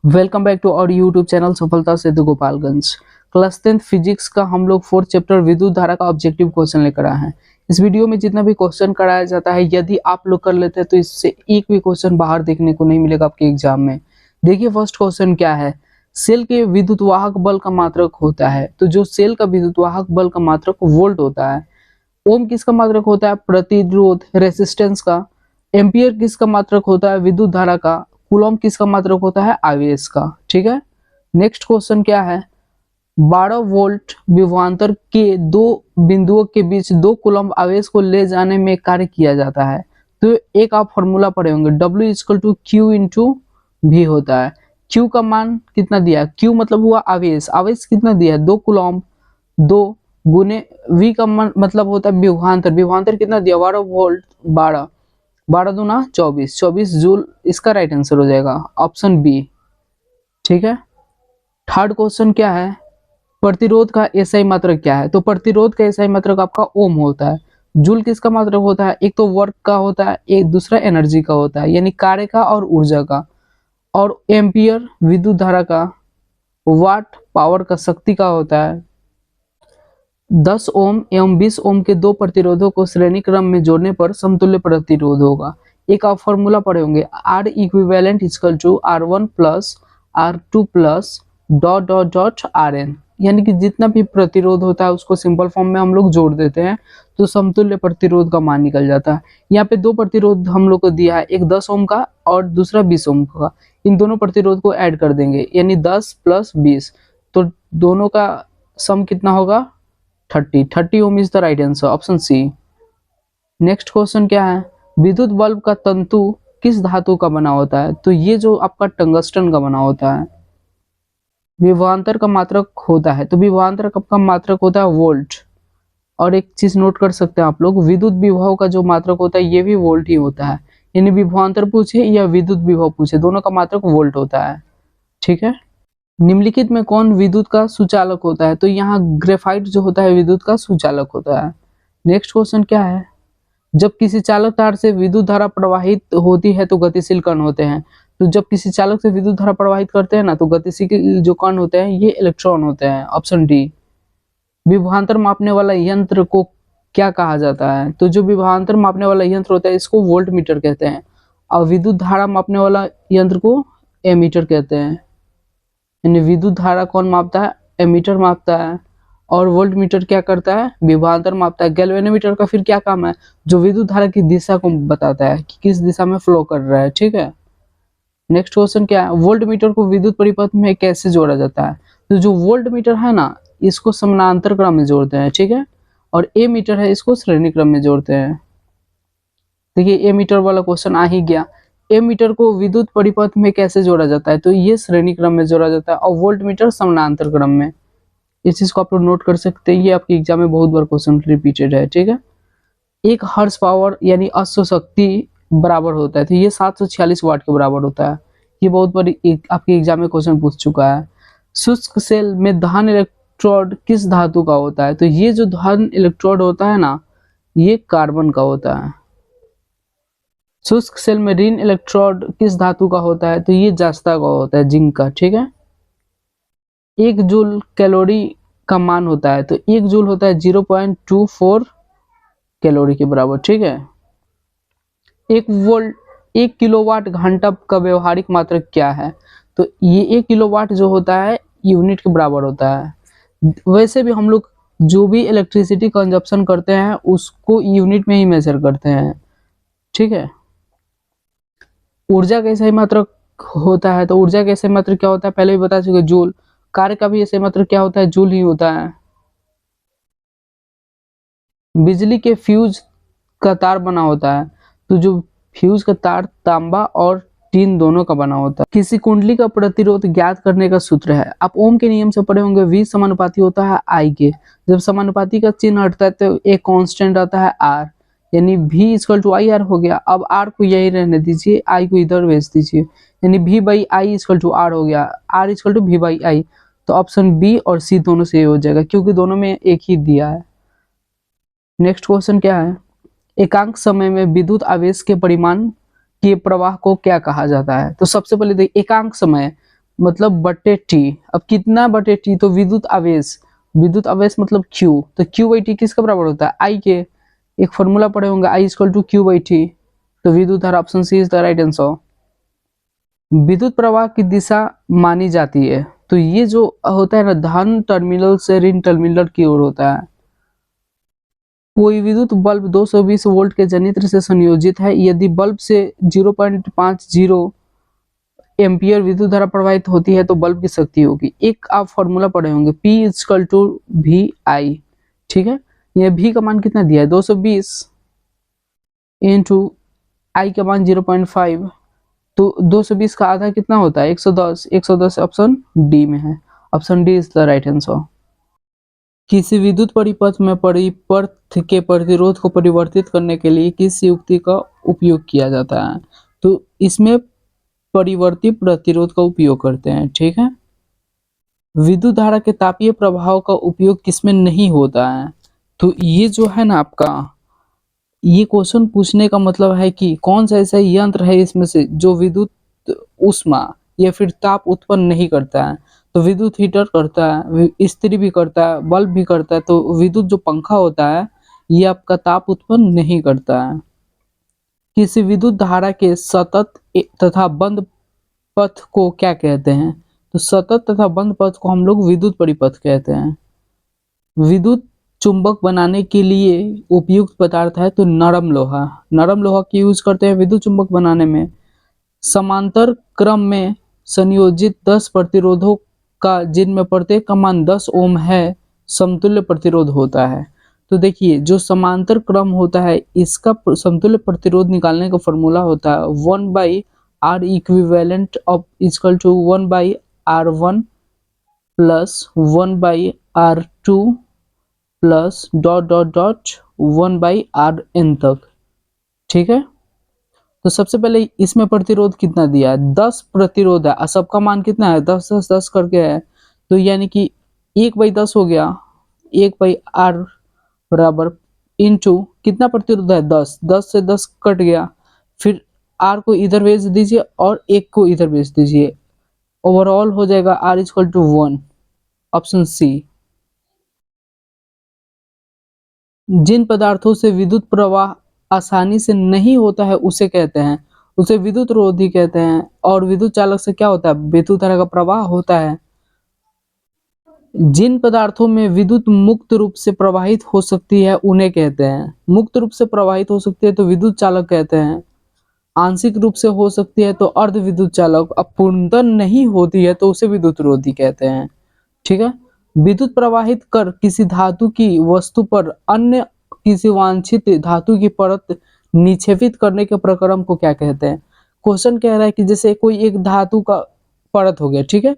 Welcome back to our YouTube channel Safalta Setu Gopalganj. Class 10th physics का हम लोग 4th चैप्टर विद्युत धारा का ऑब्जेक्टिव क्वेश्चन लेकर आए हैं। इस वीडियो में जितना भी क्वेश्चन कराया जाता है यदि आप लोग कर लेते हैं तो इससे एक भी क्वेश्चन बाहर देखने को नहीं मिलेगा आपके एग्जाम में। देखिए फर्स्ट क्वेश्चन क्या है, सेल के विद्युत वाहक बल का मात्रक होता है। तो जो सेल का विद्युत वाहक बल का मात्रक वोल्ट होता है। ओम किसका मात्रक होता है, प्रतिरोध रेसिस्टेंस का। एम्पियर किसका मात्रक होता है, विद्युत धारा का। कूलम किसका मात्रक होता है, आवेश का। ठीक है, नेक्स्ट क्वेश्चन क्या है, 12 वोल्ट विभवांतर के दो बिंदुओं के बीच 2 कूलम आवेश को ले जाने में कार्य किया जाता है। तो एक आप फॉर्मूला पढ़े होंगे, W equal to Q into V होता है। Q का मान कितना दिया है, Q मतलब हुआ आवेश, आवेश कितना दिया है 2 कूलम, 2 गुने V का मतलब होता है विभवांतर, विभवांतर कितना दिया 12 वोल्ट, 12 12 दूना 24, 24 जूल इसका राइट आंसर हो जाएगा ऑप्शन बी। ठीक है, थर्ड क्वेश्चन क्या है, प्रतिरोध का एसआई मात्रक क्या है। तो प्रतिरोध का एसआई मात्रक आपका ओम होता है। जूल किसका मात्रक होता है, एक तो वर्क का होता है, एक दूसरा एनर्जी का होता है, यानी कार्य का और ऊर्जा का। और एम्पियर विद्युत धारा का, वाट पावर का, शक्ति का होता है। 10 ओम एवं 20 ओम के दो प्रतिरोधों को श्रेणी क्रम में जोड़ने पर समतुल्य प्रतिरोध होगा। एक आप फॉर्मूला पढ़े होंगे, R equivalent equal to R1 plus R2 plus dot dot dot RN, यानी कि जितना भी प्रतिरोध होता है उसको सिंपल फॉर्म में हम लोग जोड़ देते हैं तो समतुल्य प्रतिरोध का मान निकल जाता है। यहाँ पे दो प्रतिरोध हम लोग को दिया है, एक 10 ओम का और दूसरा 20 ओम का। इन दोनों प्रतिरोध को ऐड कर देंगे यानी 10 प्लस 20, तो दोनों का सम कितना होगा 30 ohm is the right answer option C. Next question क्या है, विद्युत बल्ब का तंतु किस धातु का बना होता है। तो ये जो आपका टंगस्टन का बना होता है। विभवांतर का मात्रक होता है, तो विभवांतर का मात्रक होता है वोल्ट। और एक चीज नोट कर सकते हैं आप लोग, विद्युत विभव का जो मात्रक होता है ये भी वोल्ट ही होता है, यानी विभवांतर पूछे या विद्युत विभव पूछे दोनों का मात्रक वोल्ट होता है। ठीक है, निम्नलिखित में कौन विद्युत का सुचालक होता है। तो यहाँ ग्रेफाइट जो होता है विद्युत का सुचालक होता है। नेक्स्ट क्वेश्चन क्या है, जब किसी चालक तार से विद्युत धारा प्रवाहित होती है तो गतिशील कण होते हैं। तो जब किसी चालक से विद्युत धारा प्रवाहित करते हैं ना तो गतिशील जो कण होते हैं ये इलेक्ट्रॉन होते हैं ऑप्शन डी। विभवांतर मापने वाला यंत्र को क्या कहा जाता है। तो जो विभवांतर मापने वाला यंत्र होता है इसको वोल्ट मीटर कहते हैं, और विद्युत धारा मापने वाला यंत्र को एमीटर कहते हैं। यानी विद्युत धारा कौन मापता है, एमीटर मापता है, और वोल्ट मीटर क्या करता है, विभवांतर मापता है। गैल्वेनोमीटर का फिर क्या काम है, जो विद्युत धारा की दिशा को बताता है कि किस दिशा में फ्लो कर रहा है। ठीक है, नेक्स्ट क्वेश्चन क्या है, वोल्ट मीटर को विद्युत परिपथ में कैसे जोड़ा जाता है। तो जो वोल्ट मीटर है ना इसको समानांतर क्रम में जोड़ते हैं। ठीक है, और ए मीटर है इसको श्रेणी क्रम में जोड़ते हैं। देखिए ए मीटर वाला क्वेश्चन आ ही गया, ए मीटर को विद्युत परिपथ में कैसे जोड़ा जाता है। तो ये श्रेणी क्रम में जोड़ा जाता है और वोल्ट मीटर समानांतर क्रम में। इस चीज को आप लोग नोट कर सकते हैं, ये आपके एग्जाम में बहुत बार क्वेश्चन रिपीटेड है। ठीक है, एक हर्स पावर यानी अश्व शक्ति बराबर होता है, तो ये 746 वाट के बराबर होता है। ये बहुत बार आपके एग्जाम में क्वेश्चन पूछ चुका है। शुष्क सेल में धन इलेक्ट्रोड किस धातु का होता है। तो ये जो धन इलेक्ट्रोड होता है ना ये कार्बन का होता है। शुष्क सेल में ऋण इलेक्ट्रोड किस धातु का होता है। तो ये जस्ता का होता है, जिंक का। ठीक है, 1 जूल कैलोरी का मान होता है, तो 1 जूल होता है 0.24 कैलोरी के बराबर। ठीक है, 1 किलोवाट घंटा का व्यवहारिक मात्रक क्या है। तो ये 1 किलोवाट जो होता है यूनिट के बराबर होता है। वैसे भी हम लोग जो भी इलेक्ट्रिसिटी कंजप्शन करते हैं उसको यूनिट में ही मेजर करते हैं। ठीक है, ऊर्जा का सही मात्रक होता है, तो ऊर्जा का सही मात्रक क्या होता है पहले भी बता चुके, जूल। कार्य का भी सही मात्रक क्या होता है, जूल ही होता है। बिजली के फ्यूज का तार बना होता है, तो जो फ्यूज का तार तांबा और टीन दोनों का बना होता है। किसी कुंडली का प्रतिरोध ज्ञात करने का सूत्र है। आप ओम के नियम से पढ़े होंगे, V समानुपाती होता है I के। जब समानुपाती का चिन्ह हटता है तो एक कांस्टेंट आता है R, यानी V इक्वल टू IR हो गया। अब R को यही रहने दीजिए, I को इधर भेज दीजिए, यानी V by I equal to R हो गया, R equal to V by I. तो ऑप्शन बी और सी दोनों से हो जाएगा क्योंकि दोनों में एक ही दिया है। नेक्स्ट क्वेश्चन क्या है, एकांक समय में विद्युत आवेश के परिमाण के प्रवाह को क्या कहा जाता है। तो सबसे पहले देखिए एकांक समय मतलब बटे टी। अब कितना बटे टी, तो विद्युत आवेश मतलब Q, तो Q बाई टी किसका बराबर होता है, I के। एक फॉर्मूला पढ़े होंगे, I equal to Q by T. तो विद्युत धारा option C is the right answer. विद्युत प्रवाह की दिशा मानी जाती है, तो ये जो होता है ना, धन टर्मिनल से ऋण टर्मिनल की ओर होता है। कोई विद्युत बल्ब 220 वोल्ट के जनित्र से संयोजित है, यदि बल्ब से 0.50 एम्पियर विद्युत धारा प्रवाहित होती है तो बल्ब की शक्ति होगी। एक आप फॉर्मूला पढ़े होंगे, P इक्वल टू वी आई। ठीक है, ये V का मान कितना दिया है, 220 इंटू आई का मान 0.5, तो 220 का आधा कितना होता है, 110। 110 ऑप्शन डी में है। Option D is the right answer. किसी विद्युत परिपथ में परिपथ के प्रतिरोध को परिवर्तित करने के लिए किस युक्ति का उपयोग किया जाता है, तो इसमें परिवर्ती प्रतिरोध का उपयोग करते हैं। ठीक है, विद्युत धारा के तापीय प्रभाव का उपयोग किसमें नहीं होता है, तो ये जो है ना आपका, ये क्वेश्चन पूछने का मतलब है कि कौन सा ऐसा यंत्र है इसमें से जो विद्युत ऊष्मा या फिर ताप उत्पन्न नहीं करता है। तो विद्युत हीटर करता है, इस्त्री भी करता है, बल्ब भी करता है। तो विद्युत जो पंखा होता है ये आपका ताप उत्पन्न नहीं करता है। किसी विद्युत धारा के सतत तथा बंद पथ को क्या कहते हैं, तो सतत तथा बंद पथ को हम लोग विद्युत परिपथ कहते हैं। विद्युत चुंबक बनाने के लिए उपयुक्त पदार्थ है, तो नरम लोहा। नरम लोहा की यूज करते हैं विद्युत चुंबक बनाने में। समांतर क्रम में संयोजित 10 प्रतिरोधों का, जिनमें प्रत्येक का मान 10 ओम है, समतुल्य प्रतिरोध होता है। तो देखिए, जो समांतर क्रम होता है इसका समतुल्य प्रतिरोध निकालने का फॉर्मूला होता है 1/R equivalent of equal to 1/R1 plus 1/R2 plus dot dot dot 1/Rn तक। ठीक है, तो सबसे पहले इसमें प्रतिरोध कितना दिया है, 10 प्रतिरोध है और सबका मान कितना है, 10 10 10 करके है। तो यानी कि 1/10 हो गया, 1/R बराबर इंटू कितना प्रतिरोध है, 10। 10 से 10 कट गया, फिर R को इधर भेज दीजिए और 1 को इधर भेज दीजिए, ओवरऑल हो जाएगा R equal to 1। Option C. जिन पदार्थों से विद्युत प्रवाह आसानी से नहीं होता है उसे कहते हैं, उसे विद्युत रोधी कहते हैं। और विद्युत चालक से क्या होता है, विद्युत धारा का प्रवाह होता है। जिन पदार्थों में विद्युत मुक्त रूप से प्रवाहित हो सकती है उन्हें कहते हैं, मुक्त रूप से प्रवाहित हो सकती है तो विद्युत चालक कहते हैं। आंशिक रूप से हो सकती है तो अर्ध विद्युत चालक, अब पूर्णतः नहीं होती है तो उसे विद्युत रोधी कहते हैं। ठीक है, विद्युत प्रवाहित कर किसी धातु की वस्तु पर अन्य किसी वांछित धातु की परत निक्षेपित करने के प्रक्रम को क्या कहते हैं। क्वेश्चन कह रहा है कि जैसे कोई एक धातु का परत हो गया, ठीक है,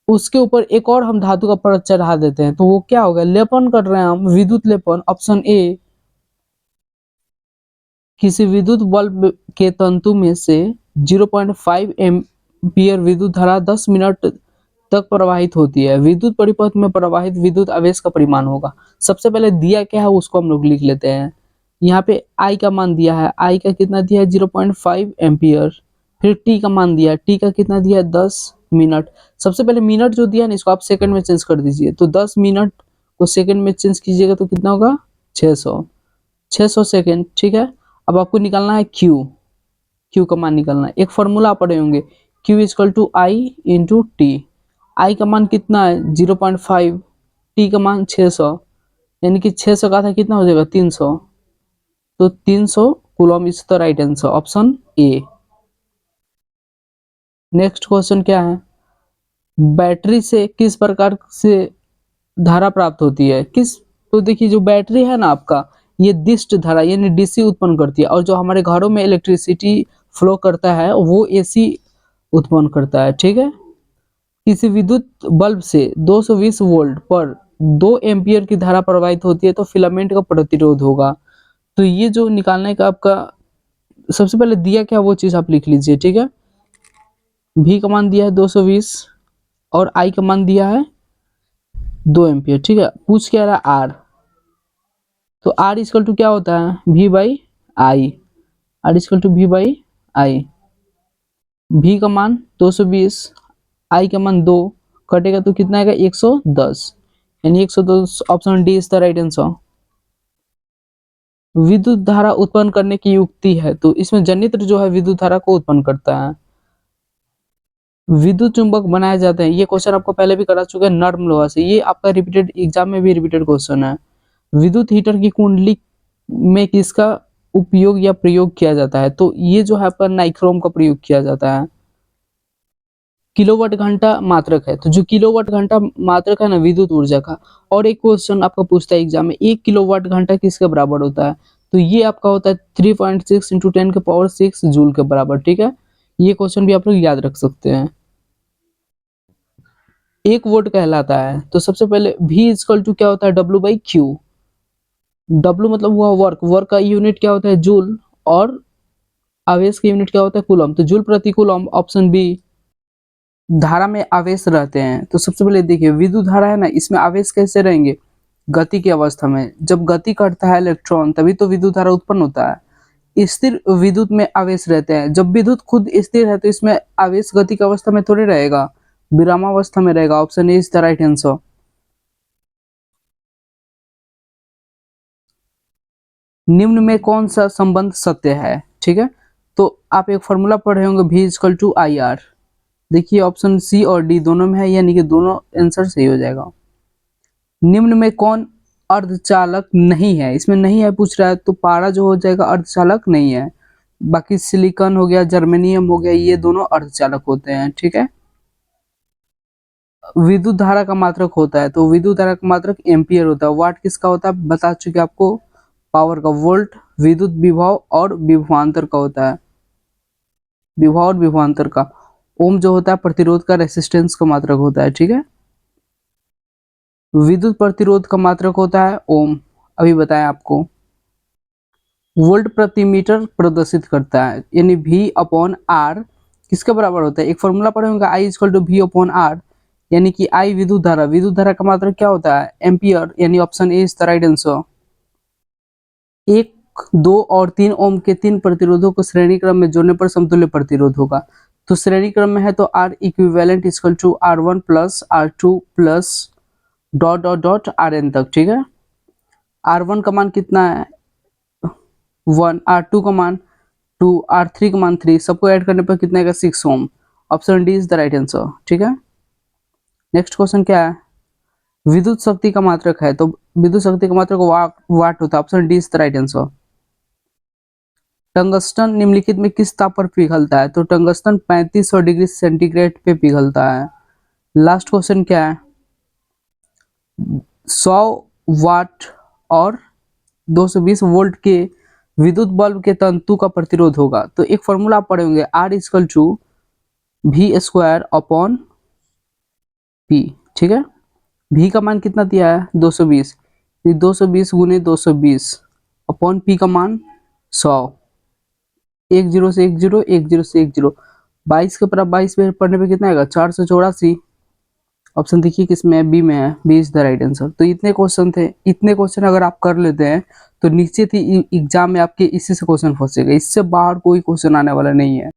उसके ऊपर एक और हम धातु का परत चढ़ा देते हैं तो वो क्या होगा, लेपन कर रहे हैं हम, विद्युत लेपन। Option A. किसी विद्युत बल्ब के तंतु में से 0.5 एम्पियर विद्युत धारा 10 मिनट तक प्रवाहित होती है। विद्युत परिपथ में प्रवाहित विद्युत आवेश का परिमाण होगा। सबसे पहले दिया क्या है उसको हम लोग लिख लेते हैं। यहाँ पे I का मान दिया है, I का कितना दिया है 0.5 एम्पियर। फिर T का मान दिया है, T का कितना दिया है 10 मिनट। सबसे पहले मिनट जो दिया है ना इसको आप सेकंड में चेंज कर दीजिए, तो 10 मिनट को सेकंड में चेंज कीजिएगा तो कितना होगा 600 सेकंड। ठीक है, अब आपको निकालना है Q का मान निकालना है। एक फॉर्मूला आप पढ़े होंगे, Q equal to I into T. I का मान कितना है 0.5, T का मान 600, यानी कि 600 का था कितना हो जाएगा 300, तो 300 coulomb is the right answer. Option A. Next question क्या है, बैटरी से किस प्रकार से धारा प्राप्त होती है, किस, तो देखिए जो बैटरी है ना आपका, ये दिष्ट धारा यानी डीसी उत्पन्न करती है, और जो हमारे घरों में इलेक्ट्रिसिटी फ्लो करता है वो एसी उत्पन्न करता है। ठीक है, किसी विद्युत बल्ब से 220 वोल्ट पर 2 एम्पियर की धारा प्रवाहित होती है तो फिलामेंट का प्रतिरोध होगा। तो ये जो निकालने का आपका, सबसे पहले दिया क्या वो चीज आप लिख लीजिए। ठीक है, V का मान दिया है 220 और I का मान दिया है 2 एम्पियर। ठीक है, पूछ क्या रहा R, तो R इक्वल टू क्या होता है V by I. R equal to V by I. V का मान 220, आई का मान 2 कटेगा तो कितना आएगा 110, यानी 110 option D is the right answer. विद्युत धारा उत्पन्न करने की युक्ति है, तो इसमें जनित्र जो है विद्युत धारा को उत्पन्न करता है। विद्युत चुंबक बनाए जाते हैं, ये क्वेश्चन आपको पहले भी करा चुके हैं, नर्म लोहा से। ये आपका रिपीटेड एग्जाम में भी रिपीटेड क्वेश्चन है। विद्युत हीटर की कुंडली में किसका उपयोग या प्रयोग किया जाता है, तो ये जो है आपका नाइक्रोम का प्रयोग किया जाता है। किलोवाट घंटा मात्रक है, तो जो किलोवाट घंटा मात्रक है ना विद्युत ऊर्जा का। और एक क्वेश्चन आपका पूछता है एग्जाम में, 1 किलोवाट घंटा किसके बराबर होता है, तो ये आपका होता है 3.6 × 10⁶ जूल के बराबर। ठीक है, ये क्वेश्चन भी आप लोग याद रख सकते हैं। 1 वोल्ट कहलाता है, तो सबसे पहले V इक्वल टू क्या होता है W/Q। W मतलब हुआ वर्क, वर्क का यूनिट क्या होता है जूल, और आवेश का यूनिट क्या होता है कूलम, तो जूल प्रति कूलम ऑप्शन बी। धारा में आवेश रहते हैं, तो सबसे पहले देखिए विद्युत धारा है ना, इसमें आवेश कैसे रहेंगे, गति की अवस्था में। जब गति करता है इलेक्ट्रॉन तभी तो विद्युत धारा उत्पन्न होता है। स्थिर विद्युत में आवेश रहते हैं, जब विद्युत खुद स्थिर है तो इसमें आवेश गति की अवस्था में थोड़ी रहेगा, विरामावस्था में रहेगा। Option A is the right answer. निम्न में कौन सा संबंध सत्य है, ठीक है, तो आप एक फॉर्मूला पढ़े होंगे V इक्वल टू IR। देखिए ऑप्शन सी और डी दोनों में है, यानी कि दोनों आंसर सही हो जाएगा। निम्न में कौन अर्धचालक नहीं है, इसमें नहीं है पूछ रहा है, तो पारा जो हो जाएगा अर्धचालक नहीं है। बाकी सिलिकॉन हो गया, जर्मेनियम हो गया, ये दोनों अर्धचालक होते हैं। ठीक है, विद्युत धारा का मात्रक होता है, तो विद्युत धारा का मात्रक एम्पियर होता है। वाट किसका होता है बता चुके आपको, पावर का। वोल्ट विद्युत विभव और विभवांतर का होता है, विभव और विभवांतर का। ओम जो होता है प्रतिरोध का, रेसिस्टेंस का मात्रक होता है। ठीक है, विद्युत प्रतिरोध का मात्रक होता है ओम, अभी बताया आपको। वोल्ट प्रति मीटर प्रदर्शित करता है, यानी V/R किसके बराबर होता है, एक फॉर्मूला पढ़े होंगे I इक्वल टू V/R, यानी कि I विद्युत धारा, विद्युत धारा का मात्रक क्या होता है एम्पियर, यानी option A is the right answer. 1, 2 और 3 ओम के 3 प्रतिरोधों को श्रेणी क्रम में जोड़ने पर समतुल्य प्रतिरोध होगा। तो श्रेणी क्रम में है तो R equivalent equal to R1 plus R2 plus dot dot dot Rn तक। ठीक है, R1 का मान कितना है 1, R2 का मान 2, R3 का मान 3, सबको ऐड करने पर कितना आएगा 6 ohm. Option D is the right answer. ठीक है, नेक्स्ट क्वेश्चन क्या है, विद्युत शक्ति का मात्रक है, तो विद्युत शक्ति का मात्रक वाट होता है। Option D is the right answer. Tungsten निम्नलिखित में किस ताप पर पिघलता है, तो टंगस्टन 3500 डिग्री सेंटीग्रेड पे पिघलता है। लास्ट क्वेश्चन क्या है, 100 वाट और 220 वोल्ट के विद्युत बल्ब के तंतु का प्रतिरोध होगा, तो एक फॉर्मूला आप पढ़े होंगे R इक्वल टू V²/P। ठीक है, V का मान कितना दिया है 220, 220 गुने 220 अपॉन P का मान 100। 1 0 से 1 0, 1 0 से 1 0, 22 के ऊपर 22 पे पढ़ने पे कितना आएगा 484। ऑप्शन देखिए किसमें बी में है, B is the right answer. तो इतने क्वेश्चन थे, इतने क्वेश्चन अगर आप कर लेते हैं तो निश्चित ही एग्जाम में आपके इसी से क्वेश्चन फंसेगा, इससे बाहर कोई क्वेश्चन आने वाला नहीं है।